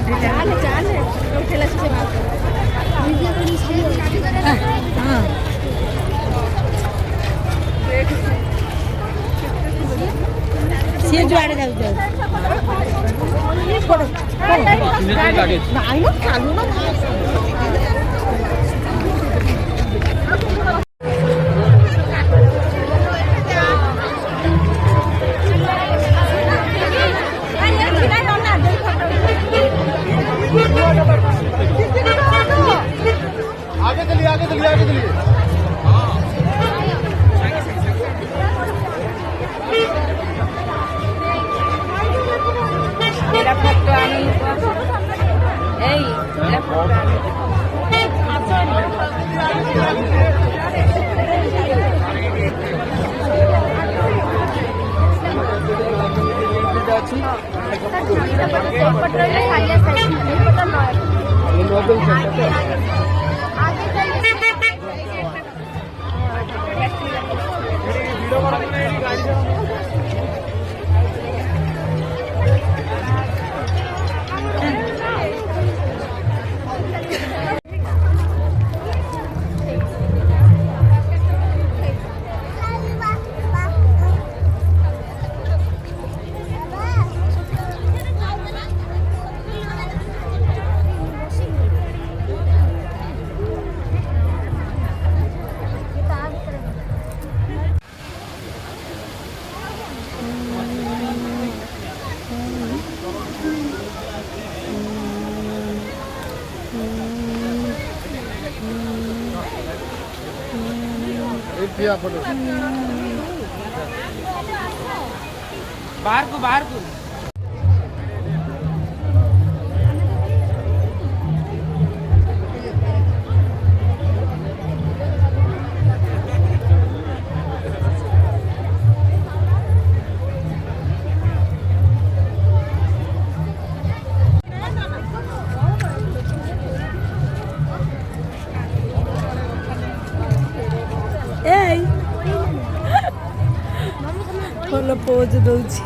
चाल चाल उठेला से बात हां सी जुआड़े जाऊ जाऊ नाई ना चालू ना आगे चलिए आगे चलिए आगे चलिए मेरा फोटो आने ए मेरा फोटो आने बाहर को ଭଲ ପୋଜ୍ ଦଉଛି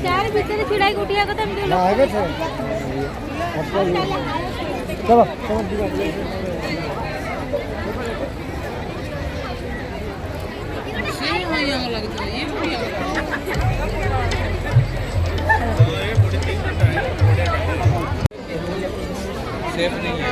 चार भीतर छिड़ा उठिया कथा ना आगे छे चलो सेम हो यंग लगता है ये बढ़िया सेफ नहीं है